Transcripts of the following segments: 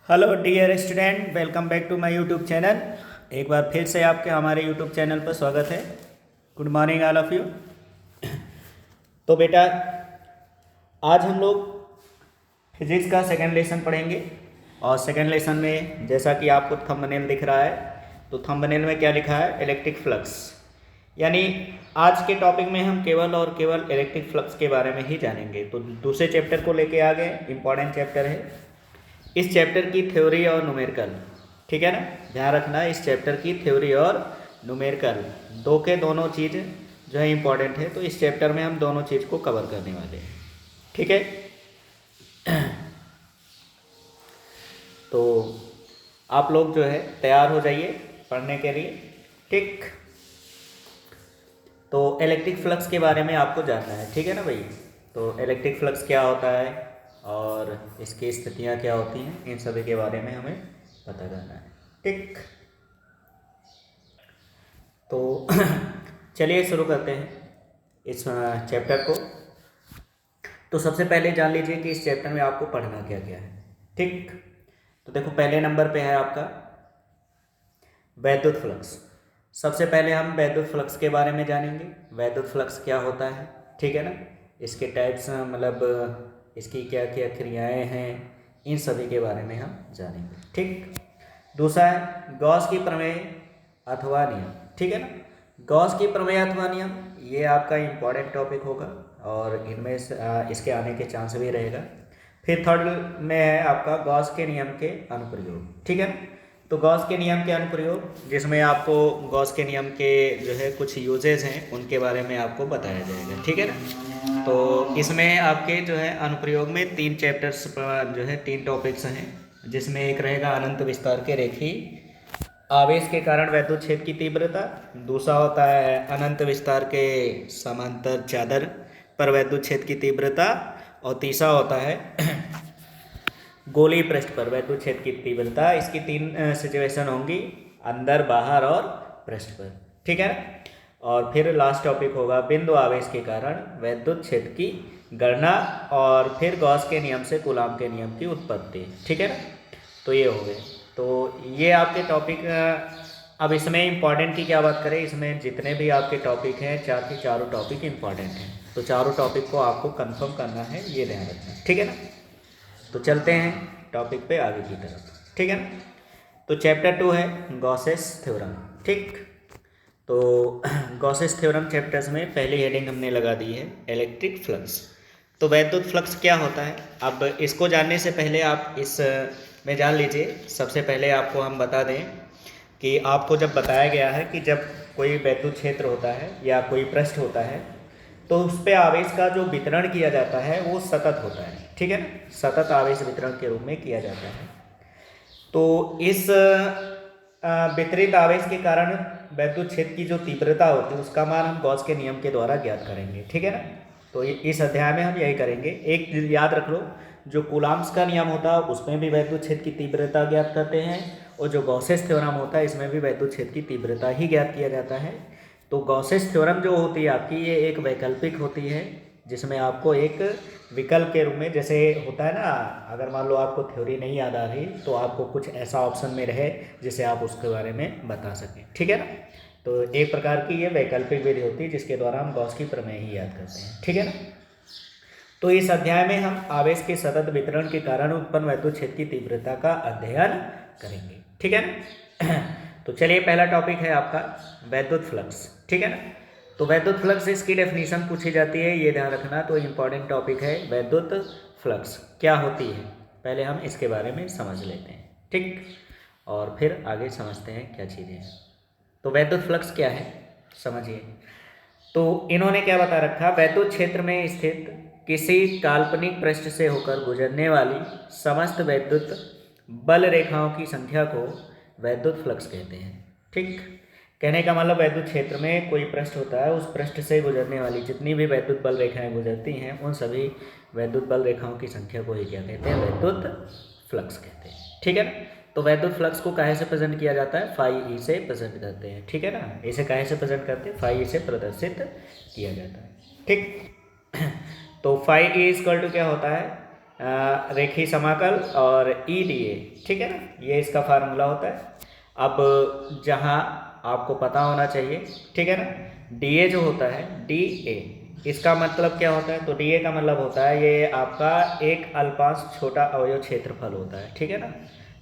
Hello dear student, welcome back to my YouTube channel. एक बार फिर से आपके हमारे यूट्यूब चैनल पर स्वागत है। Good morning all of you. तो बेटा, आज हम लोग फिजिक्स का सेकेंड लेसन पढ़ेंगे। और सेकेंड लेसन में जैसा कि आपको थंबनेल दिख रहा है, तो थंबनेल में क्या लिखा है? Electric flux. यानी आज के टॉपिक में हम केवल और केवल इलेक्ट्रिक फ्लक्स के बारे में ही जानेंगे। तो दूसरे चैप्टर को लेके आ गए, इंपॉर्टेंट चैप्टर है। इस चैप्टर की थ्योरी और न्यूमेरिकल, ठीक है ना, ध्यान रखना। इस चैप्टर की थ्योरी और न्यूमेरिकल दोनों चीज़ जो है इंपॉर्टेंट है। तो इस चैप्टर में हम दोनों चीज़ को कवर करने वाले हैं, ठीक है। तो आप लोग जो है तैयार हो जाइए पढ़ने के लिए, ठीक। तो इलेक्ट्रिक फ्लक्स के बारे में आपको जानना है, ठीक है ना भाई। तो इलेक्ट्रिक फ्लक्स क्या होता है और इसकी स्थितियाँ क्या होती हैं, इन सभी के बारे में हमें पता करना है, ठीक। तो चलिए शुरू करते हैं इस चैप्टर को। तो सबसे पहले जान लीजिए कि इस चैप्टर में आपको पढ़ना क्या क्या है, ठीक। तो देखो, पहले नंबर पे है आपका वैद्युत फ्लक्स। सबसे पहले हम वैद्युत फ्लक्स के बारे में जानेंगे। वैद्युत फ्लक्स क्या होता है, ठीक है ना, इसके टाइप्स, मतलब इसकी क्या क्या क्रियाएं हैं, इन सभी के बारे में हम जानेंगे, ठीक। दूसरा है गॉस की प्रमेय अथवा नियम, ठीक है ना। गॉस की प्रमेय अथवा नियम, ये आपका इम्पॉर्टेंट टॉपिक होगा और इनमें से इसके आने के चांस भी रहेगा। फिर थर्ड में है आपका गॉस के नियम के अनुप्रयोग, ठीक है ना। तो गॉस के नियम के अनुप्रयोग, जिसमें आपको गॉस के नियम के जो है कुछ यूजेस हैं, उनके बारे में आपको बताया जाएगा, ठीक है ना। तो इसमें आपके जो है अनुप्रयोग में 3 चैप्टर्स जो है 3 टॉपिक्स हैं, जिसमें एक रहेगा अनंत विस्तार के रेखीय आवेश के कारण वैद्युत क्षेत्र की तीव्रता। दूसरा होता है अनंत विस्तार के समांतर चादर पर वैद्युत क्षेत्र की तीव्रता। और तीसरा होता है गोलीय पृष्ठ पर वैद्युत क्षेत्र की तीव्रता। इसकी 3 सिचुएशन होंगी, अंदर, बाहर और पृष्ठ पर, ठीक है ना। और फिर लास्ट टॉपिक होगा बिंदु आवेश के कारण वैद्युत क्षेत्र की गणना, और फिर गॉस के नियम से कूलाम के नियम की उत्पत्ति, ठीक है ना। तो ये हो गए। तो ये आपके टॉपिक। अब इसमें इम्पॉर्टेंट की क्या बात करें, इसमें जितने भी आपके टॉपिक हैं, चारों टॉपिक इम्पॉर्टेंट हैं। तो चारों टॉपिक को आपको कंफर्म करना है, ये ध्यान रखना, ठीक है ना। तो चलते हैं टॉपिक पे आगे की तरफ, ठीक है ना। तो चैप्टर 2 है गॉसेस थ्योरम, ठीक। तो गॉसेस थ्योरम चैप्टर्स में पहली हेडिंग हमने लगा दी है इलेक्ट्रिक फ्लक्स। तो वैद्युत फ्लक्स क्या होता है, अब इसको जानने से पहले आप इस में जान लीजिए। सबसे पहले आपको हम बता दें कि आपको जब बताया गया है कि जब कोई वैद्युत क्षेत्र होता है या कोई पृष्ठ होता है, तो उस पर आवेश का जो वितरण किया जाता है वो सतत होता है, ठीक है ना। सतत आवेश वितरण के रूप में किया जाता है। तो इस वितरित आवेश के कारण वैद्युत क्षेत्र की जो तीव्रता होती है, उसका मान हम गॉस के नियम के द्वारा ज्ञात करेंगे, ठीक है ना। तो इस अध्याय में हम यही करेंगे। एक याद रख लो, जो कूलाम्स का नियम होता है उसमें भी वैद्युत क्षेत्र की तीव्रता ज्ञात करते हैं, और जो गॉसेस थ्योरम होता है इसमें भी वैद्युत क्षेत्र की तीव्रता ही ज्ञात किया जाता है। तो गॉसेस थ्योरम जो होती है आपकी, ये एक वैकल्पिक होती है, जिसमें आपको एक विकल्प के रूप में, जैसे होता है ना, अगर मान लो आपको थ्योरी नहीं याद आ रही तो आपको कुछ ऐसा ऑप्शन में रहे जिसे आप उसके बारे में बता सकें, ठीक है ना। तो एक प्रकार की ये वैकल्पिक विधि होती है जिसके द्वारा हम गॉस की प्रमेय ही याद करते हैं, ठीक है ना। तो इस अध्याय में हम आवेश के सतत वितरण के कारण उत्पन्न वैद्युत क्षेत्र की तीव्रता का अध्ययन करेंगे, ठीक है ना। तो चलिए, पहला टॉपिक है आपका वैद्युत फ्लक्स, ठीक है ना। तो वैद्युत फ्लक्स, इसकी डेफिनेशन पूछी जाती है, ये ध्यान रखना। तो इंपॉर्टेंट टॉपिक है वैद्युत फ्लक्स क्या होती है, पहले हम इसके बारे में समझ लेते हैं, ठीक। और फिर आगे समझते हैं क्या चीज़ें हैं। तो वैद्युत फ्लक्स क्या है, समझिए। तो इन्होंने क्या बता रखा, वैद्युत क्षेत्र में स्थित किसी काल्पनिक पृष्ठ से होकर गुजरने वाली समस्त वैद्युत बल रेखाओं की संख्या को वैद्युत फ्लक्स कहते हैं, ठीक। कहने का मतलब, वैद्युत क्षेत्र में कोई पृष्ठ होता है, उस पृष्ठ से गुजरने वाली जितनी भी वैद्युत बल रेखाएं गुजरती हैं, उन सभी वैद्युत बल रेखाओं की संख्या को ही क्या कहते हैं, वैद्युत फ्लक्स कहते हैं, ठीक है ना। तो वैद्युत फ्लक्स को काहे से प्रेजेंट किया जाता है, फाई ई से प्रेजेंट करते हैं, ठीक है ना। इसे काहे से प्रेजेंट करते हैं, फाई ई से प्रदर्शित किया जाता है, ठीक। तो फाई ई इक्वल टू क्या होता है, रेखीय समाकल और ई डी ए, ठीक है ना, ये इसका फार्मूला होता है। अब जहाँ आपको पता होना चाहिए, ठीक है ना, डी ए जो होता है, डी ए, इसका मतलब क्या होता है? तो डी ए का मतलब होता है ये आपका एक अल्पांश छोटा अवयव क्षेत्रफल होता है, ठीक है ना।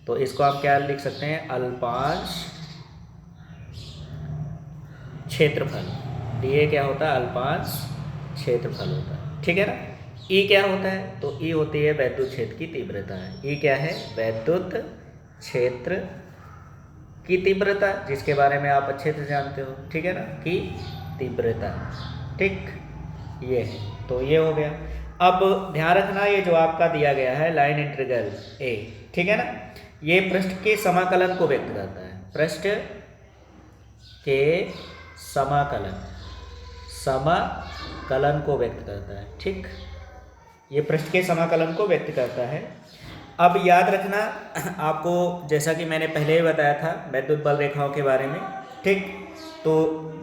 तो इसको आप क्या लिख सकते हैं? अल्पांश क्षेत्रफल। डी ए क्या होता है? अल्पांश क्षेत्रफल होता है, ठीक है ना। ई क्या होता है? तो ई होती है वैद्युत क्षेत्र की तीव्रता है। ई क्या है? वैद्युत क्षेत्र की तीव्रता, जिसके बारे में आप अच्छे से जानते हो, ठीक है ना, कि तीव्रता, ठीक, ये है। तो ये हो गया। अब ध्यान रखना, ये जो आपका दिया गया है लाइन इंटीग्रल ए, ठीक है ना, ये पृष्ठ के समाकलन को व्यक्त करता है। पृष्ठ के समाकलन को व्यक्त करता है, ठीक, ये पृष्ठ के समाकलन को व्यक्त करता है। अब याद रखना आपको, जैसा कि मैंने पहले ही बताया था वैद्युत बल रेखाओं के बारे में, ठीक, तो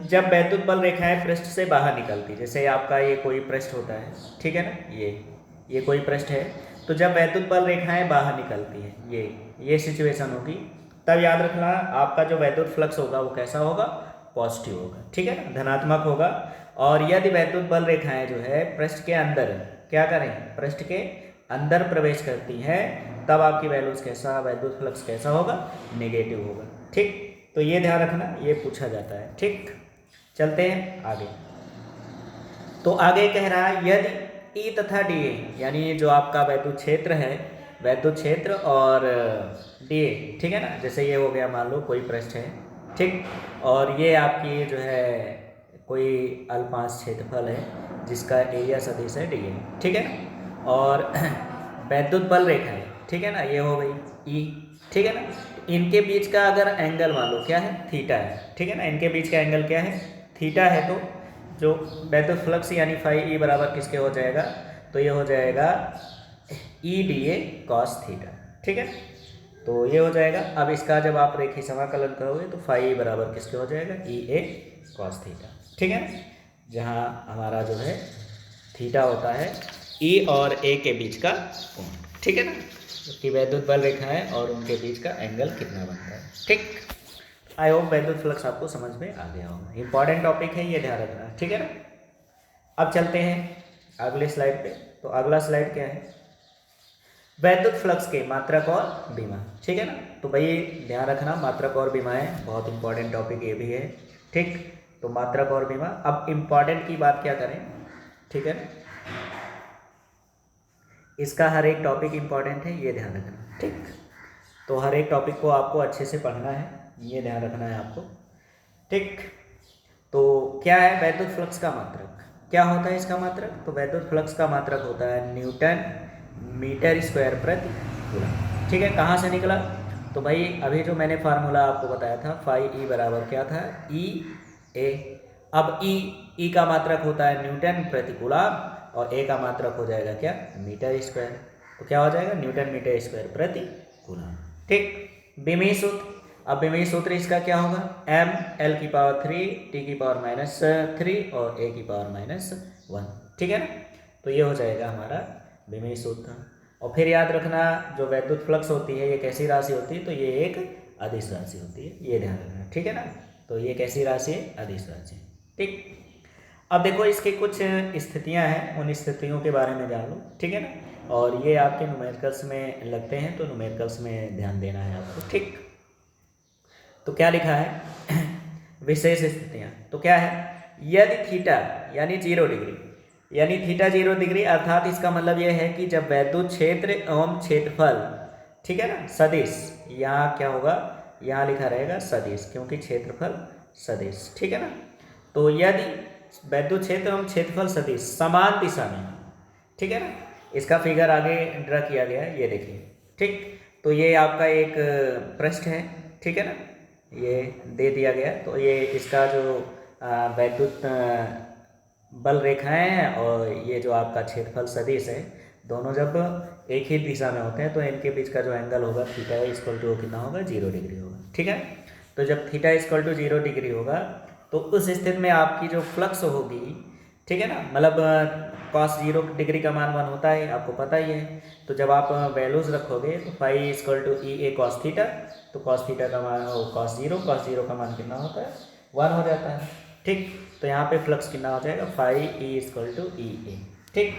जब वैद्युत बल रेखाएं पृष्ठ से बाहर निकलती, जैसे आपका ये कोई पृष्ठ होता है, ठीक है ना, ये कोई पृष्ठ है, तो जब वैद्युत बल रेखाएं बाहर निकलती हैं, ये सिचुएशन होगी, तब याद रखना आपका जो वैद्युत फ्लक्स होगा वो कैसा होगा? पॉजिटिव होगा, ठीक है ना, धनात्मक होगा। और यदि वैद्युत बल रेखाएं जो है पृष्ठ के अंदर क्या करें? पृष्ठ के अंदर प्रवेश करती हैं, तब आपकी वैल्यूज कैसा, वैद्युत फ्लक्स कैसा होगा? नेगेटिव होगा, ठीक। तो ये ध्यान रखना, ये पूछा जाता है, ठीक। चलते हैं आगे। तो आगे कह रहा है यदि ई तथा डी ए, यानी जो आपका वैद्युत क्षेत्र है, वैद्युत क्षेत्र और डी ए, ठीक है ना, जैसे ये हो गया, मान लो कोई पृष्ठ है, ठीक, और ये आपकी जो है कोई अल्पांश क्षेत्रफल है जिसका एरिया सदिश है डी ए, ठीक है ना, और वैद्युत बल रेखा है, ठीक है ना, ये हो गई ई, ठीक है ना, इनके बीच का अगर एंगल मान लो क्या है? थीटा है, ठीक है ना, इनके बीच का एंगल क्या है? थीटा है। तो जो वैद्युत फ्लक्स यानी फाई ई बराबर किसके हो जाएगा? तो ये हो जाएगा E D A cos theta, ठीक है, तो ये हो जाएगा। अब इसका जब आप रेखीय समाकलन करोगे तो फाई ई बराबर किसके हो जाएगा? ई ए कॉस थीटा, ठीक है ना, जहाँ हमारा जो है थीटा होता है ई और ए के बीच का कोण, ठीक है ना, कि वैद्युत बल रेखा है और उनके बीच का एंगल कितना बनता है, ठीक। आई होप वैद्युत फ्लक्स आपको समझ में आ गया होगा। इंपॉर्टेंट टॉपिक है, ये ध्यान रखना, ठीक है ना। अब चलते हैं अगले स्लाइड पे। तो अगला स्लाइड क्या है? वैद्युत फ्लक्स के मात्रक और विमा, ठीक है ना। तो भाई ध्यान रखना, मात्रक और विमाएं बहुत इंपॉर्टेंट टॉपिक ये भी है, ठीक। तो मात्रक और विमा। अब इंपॉर्टेंट की बात क्या करें, ठीक है ना, इसका हर एक टॉपिक इंपॉर्टेंट है, ये ध्यान रखना, ठीक। तो हर एक टॉपिक को आपको अच्छे से पढ़ना है, ये ध्यान रखना है आपको, ठीक। तो क्या है वैद्युत फ्लक्स का मात्रक? क्या होता है इसका मात्रक? तो वैद्युत फ्लक्स का मात्रक होता है न्यूटन मीटर स्क्वायर प्रति कूलम, ठीक है। कहाँ से निकला? तो भाई अभी जो मैंने फार्मूला आपको बताया था, फाई ई बराबर क्या था? ई ए। अब ई का मात्रक होता है न्यूटन प्रति कूलम और ए का मात्रक हो जाएगा क्या? Metre square. तो क्या हो जाएगा? न्यूटन मीटर स्क्वायर प्रति कूलम, ठीक। विमीय सूत्र। अब विमीय सूत्र इसका क्या होगा? m l की पावर 3 t की पावर -3 और a की पावर -1, ठीक है ना। तो ये हो जाएगा हमारा विमीय सूत्र। और फिर याद रखना, जो वैद्युत फ्लक्स होती है ये कैसी राशि होती है? तो ये एक अदिश राशि होती है, ये ध्यान रखना, ठीक है ना। तो ये कैसी राशि है? अदिश राशि, ठीक। अब देखो इसके कुछ स्थितियां हैं, उन स्थितियों के बारे में जान लो, ठीक है ना। और ये आपके न्यूमेरिकल्स में लगते हैं, तो न्यूमेरिकल्स में ध्यान देना है आपको, ठीक। तो क्या लिखा है? विशेष स्थितियां। तो क्या है? यदि थीटा यानी 0 डिग्री, यानी थीटा 0 डिग्री, अर्थात इसका मतलब यह है कि जब वैद्युत क्षेत्र एवं क्षेत्रफल, ठीक है ना, सदिश, यहाँ क्या होगा? यहाँ लिखा रहेगा सदिश, क्योंकि क्षेत्रफल सदिश, ठीक है ना। तो यदि वैद्युत क्षेत्र एवं क्षेत्रफल सदिश समान दिशा में, ठीक है ना, इसका फिगर आगे ड्रा किया गया है, ये देखिए, ठीक। तो ये आपका एक पृष्ठ है, ठीक है ना, ये दे दिया गया। तो ये इसका जो वैद्युत बल रेखाएं हैं और ये जो आपका क्षेत्रफल सदिश है, दोनों जब एक ही दिशा में होते हैं तो इनके बीच का जो एंगल होगा थीटा इक्वल टू कितना होगा? 0 डिग्री होगा, ठीक है। तो जब थीटा इक्वल टू 0 डिग्री होगा तो उस स्थिति में आपकी जो फ्लक्स होगी ठीक है ना, मतलब cos 0 डिग्री का मान 1 होता है, आपको पता ही है। तो जब आप वैल्यूज़ रखोगे तो phi equal to E A cos theta, तो कॉस थीटा का मान cos 0 का मान कितना होता है 1 हो जाता है। ठीक, तो यहाँ पे फ्लक्स कितना हो जाएगा phi E equal to E ए। ठीक,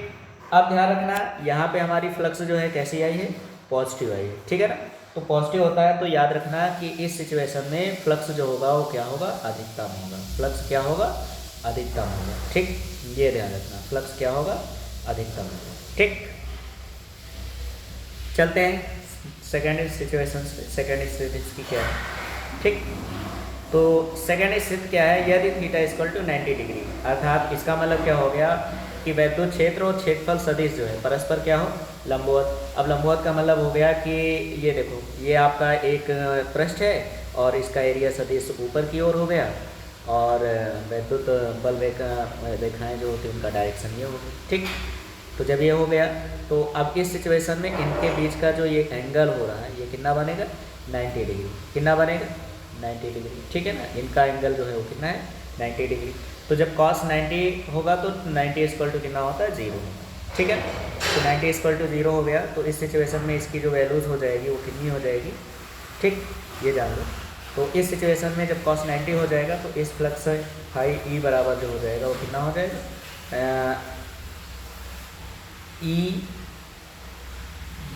अब ध्यान रखना यहाँ पे हमारी फ्लक्स जो है कैसी आई है, पॉजिटिव आई है। ठीक है ना, तो पॉजिटिव होता है तो याद रखना कि इस सिचुएशन में फ्लक्स जो होगा वो क्या होगा, अधिकतम होगा। फ्लक्स क्या होगा, अधिकतम होगा। ठीक, ये ध्यान रखना, फ्लक्स क्या होगा, अधिकतम होगा। ठीक, चलते हैं सेकेंड सिचुएशन, सेकेंड स्थिति की क्या है। ठीक, तो सेकेंड स्थिति क्या है, यदि थीटा इक्वल टू 90 डिग्री, अर्थात इसका मतलब क्या हो गया कि वैद्युत क्षेत्र और क्षेत्रफल सदिश जो है परस्पर क्या हो, लंबवत। अब लंबवत का मतलब हो गया कि ये देखो, ये आपका एक पृष्ठ है और इसका एरिया सदिश ऊपर की ओर हो गया, और वैद्युत बल रेखाएँ जो होती हैं उनका डायरेक्शन ये होगी। ठीक, तो जब ये हो गया तो अब इस सिचुएशन में इनके बीच का जो ये एंगल हो रहा है ये कितना बनेगा, 90 डिग्री। कितना बनेगा, 90 डिग्री। ठीक है ना, इनका एंगल जो है वो कितना है, 90 डिग्री। तो जब cos 90 होगा तो 90 इक्वल टू कितना होता है, 0 होगा। ठीक है, तो 90 इक्वल टू 0 हो गया, तो इस सिचुएशन में इसकी जो वैल्यूज़ हो जाएगी वो कितनी हो जाएगी। ठीक, ये जान लो। तो इस सिचुएशन में जब cos 90 हो जाएगा तो इस फ्लक्स फाई ई बराबर जो हो जाएगा वो कितना हो जाएगा, ई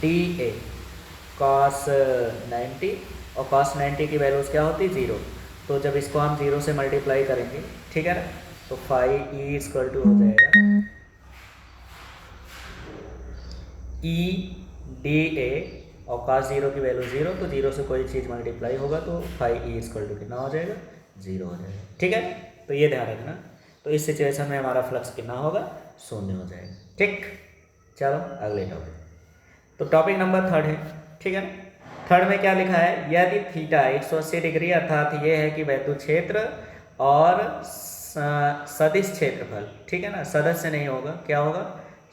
डी ए cos 90, और cos 90 की वैल्यूज़ क्या होती है, 0। तो जब इसको हम 0 से मल्टीप्लाई करेंगे, ठीक है ना, तो फाई ई इक्वल टू हो जाएगा ई डी ए, और cos 0 की वैल्यू 0, तो 0 से कोई चीज़ मल्टीप्लाई होगा तो फाई ई इक्वल टू कितना हो जाएगा, 0 हो जाएगा। ठीक है, तो ये ध्यान रखना। तो इस सिचुएशन में हमारा फ्लक्स कितना होगा, 0 हो जाएगा। ठीक, चलो अगले टॉपिक। तो टॉपिक नंबर 3 है। ठीक है ना, थर्ड में क्या लिखा है, यदि थीटा 180 डिग्री, अर्थात ये है कि वैद्युत क्षेत्र और सदिश क्षेत्रफल, ठीक है ना, सदस्य नहीं होगा, क्या होगा,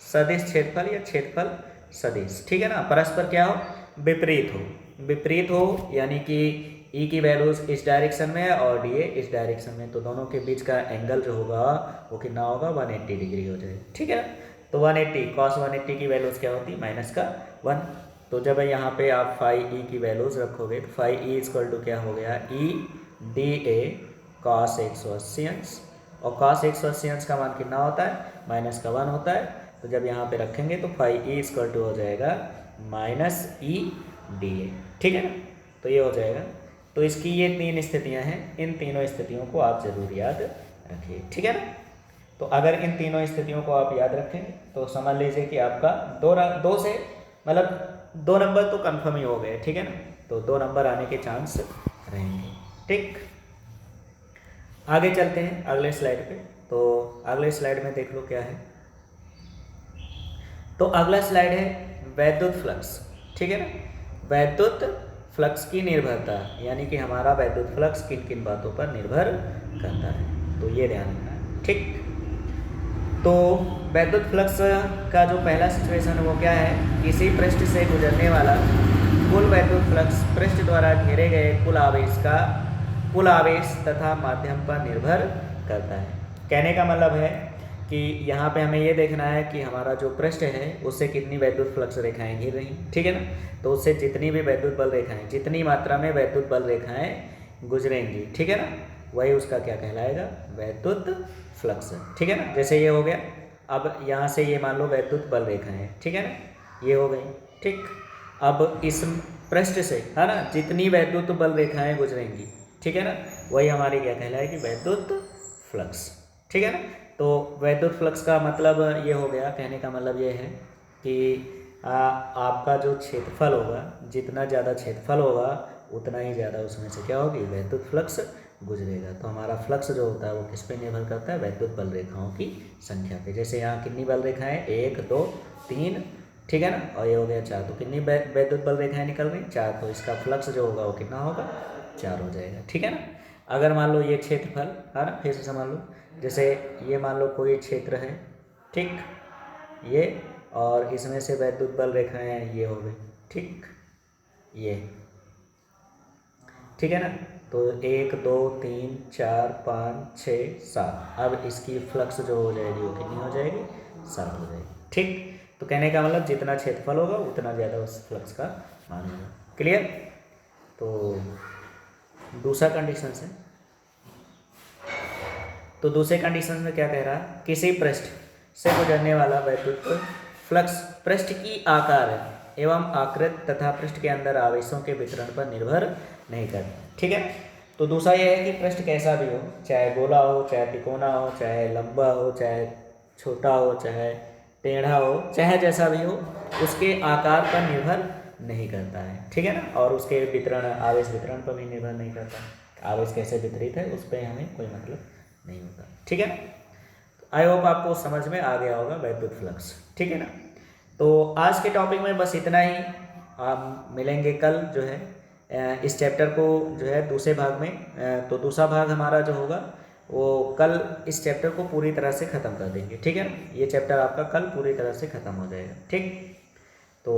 सदिश क्षेत्रफल या क्षेत्रफल सदिश, ठीक है ना, परस्पर क्या हो, विपरीत हो। विपरीत हो यानी कि ई की वैल्यूज इस डायरेक्शन में और डी ए इस डायरेक्शन में, तो दोनों के बीच का एंगल जो होगा वो कितना होगा, 180 डिग्री हो जाएगा। ठीक है, तो 180 cos 180 की वैल्यूज क्या होती है, -1। तो जब यहाँ पे आप फाई ई की वैल्यूज रखोगे तो फाई ई इक्वल टू क्या हो गया, ई डी ए cos 180 अंश, और cos 180 अंश का मान कितना होता है, -1 होता है। तो जब यहाँ पे रखेंगे तो फाई ई इक्वल टू हो जाएगा -e डी ए। ठीक है ना, तो ये हो जाएगा। तो इसकी ये 3 स्थितियाँ हैं, इन तीनों स्थितियों को आप जरूर याद रखिए। ठीक है ना, तो अगर इन तीनों स्थितियों को आप याद रखेंगे तो समझ लीजिए कि आपका दो से मतलब 2 नंबर तो कंफर्म ही हो गए। ठीक है ना, तो 2 नंबर आने के चांस रहेंगे। ठीक, आगे चलते हैं अगले स्लाइड पे। तो अगले स्लाइड में देख लो क्या है। तो अगला स्लाइड है वैद्युत फ्लक्स। ठीक है ना, वैद्युत फ्लक्स की निर्भरता, यानी कि हमारा वैद्युत फ्लक्स किन किन बातों पर निर्भर करता है, तो ये ध्यान रखना है। ठीक, तो वैद्युत फ्लक्स का जो पहला सिचुएशन है वो क्या है, किसी पृष्ठ से गुजरने वाला कुल वैद्युत फ्लक्स पृष्ठ द्वारा घेरे गए कुल आवेश तथा माध्यम पर निर्भर करता है। कहने का मतलब है कि यहाँ पे हमें ये देखना है कि हमारा जो पृष्ठ है उससे कितनी वैद्युत फ्लक्स रेखाएं घिर रही, ठीक है ना, तो उससे जितनी भी वैद्युत बल रेखाएं, जितनी मात्रा में वैद्युत बल रेखाएं गुजरेंगी, ठीक है ना, वही उसका क्या कहलाएगा, वैद्युत फ्लक्स। ठीक है ना, जैसे ये हो गया, अब यहाँ से ये मान लो वैद्युत बल रेखाएं, ठीक है ना, ये हो गई। ठीक, अब इस पृष्ठ से है ना जितनी वैद्युत बल रेखाएं गुजरेंगी, ठीक है ना, वही हमारी क्या कहलाएगी, वैद्युत फ्लक्स। ठीक है ना, तो वैद्युत फ्लक्स का मतलब ये हो गया, कहने का मतलब ये है कि आपका जो क्षेत्रफल होगा, जितना ज़्यादा क्षेत्रफल होगा उतना ही ज़्यादा उसमें से क्या होगी, वैद्युत फ्लक्स गुजरेगा। तो हमारा फ्लक्स जो होता है वो किस पे निर्भर करता है, वैद्युत बल रेखाओं की संख्या पे। जैसे यहाँ कितनी बल रेखाएं, 1 2 3, ठीक है ना, और ये हो गया 4, तो कितनी वैद्युत बल रेखाएं निकल रही, 4, तो इसका फ्लक्स जो होगा वो कितना होगा, 4 हो जाएगा। ठीक है ना, अगर मान लो ये क्षेत्रफल है ना, फिर से समझ लो, जैसे ये मान लो कोई क्षेत्र है, ठीक, ये, और इसमें से वैद्युत बल रेखाएं ये हो गई, ठीक, ये, ठीक है ना, तो 1 2 3 4 5 6 7। अब इसकी फ्लक्स जो हो जाएगी वो कितनी हो जाएगी, 7 हो जाएगी। ठीक, तो कहने का मतलब जितना क्षेत्रफल होगा उतना ज़्यादा उस फ्लक्स का मान होगा। क्लियर। तो दूसरा कंडीशन से, तो दूसरे कंडीशन में क्या कह रहा है, किसी पृष्ठ से गुजरने वाला वैद्युत फ्लक्स पृष्ठ की आकार एवं आकृत तथा पृष्ठ के अंदर आवेशों के वितरण पर निर्भर नहीं करता। ठीक है। तो दूसरा यह है कि पृष्ठ कैसा भी हो, चाहे गोला हो, चाहे तिकोना हो, चाहे लंबा हो, चाहे छोटा हो, चाहे टेढ़ा हो, चाहे जैसा भी हो, उसके आकार पर निर्भर नहीं करता है। ठीक है ना। और उसके वितरण, आवेश वितरण पर भी निर्भर नहीं करता। आवेश कैसे वितरित है उस पर हमें कोई मतलब नहीं होता। ठीक है। आई होप आपको समझ में आ गया होगा वैद्युत फ्लक्स। ठीक है ना। तो आज के टॉपिक में बस इतना ही। आप मिलेंगे कल जो है इस चैप्टर को जो है दूसरे भाग में। तो दूसरा भाग हमारा जो होगा वो कल इस चैप्टर को पूरी तरह से ख़त्म कर देंगे। ठीक है ना। ये चैप्टर आपका कल पूरी तरह से ख़त्म हो जाएगा। ठीक। तो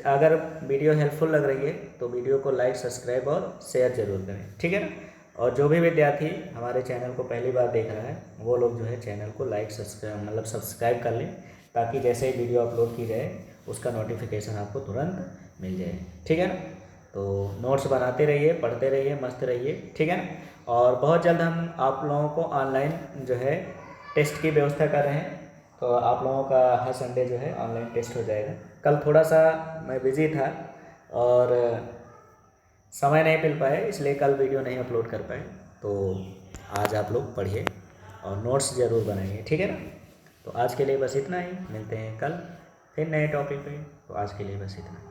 अगर वीडियो हेल्पफुल लग रही है तो वीडियो को लाइक, सब्सक्राइब और शेयर जरूर करें। ठीक है ना। और जो भी विद्यार्थी हमारे चैनल को पहली बार देख रहा है वो लोग जो है चैनल को लाइक, सब्सक्राइब कर लें, ताकि जैसे ही वीडियो अपलोड की जाए उसका नोटिफिकेशन आपको तुरंत मिल जाए। ठीक है ना। तो नोट्स बनाते रहिए, पढ़ते रहिए, मस्त रहिए। ठीक है ना। और बहुत जल्द हम आप लोगों को ऑनलाइन जो है टेस्ट की व्यवस्था कर रहे हैं। तो आप लोगों का हर संडे जो है ऑनलाइन टेस्ट हो जाएगा। कल थोड़ा सा मैं बिज़ी था और समय नहीं मिल पाए, इसलिए कल वीडियो नहीं अपलोड कर पाए। तो आज आप लोग पढ़िए और नोट्स ज़रूर बनाइए। ठीक है ना। तो आज के लिए बस इतना ही, मिलते हैं कल फिर नए टॉपिक पे। तो आज के लिए बस इतना।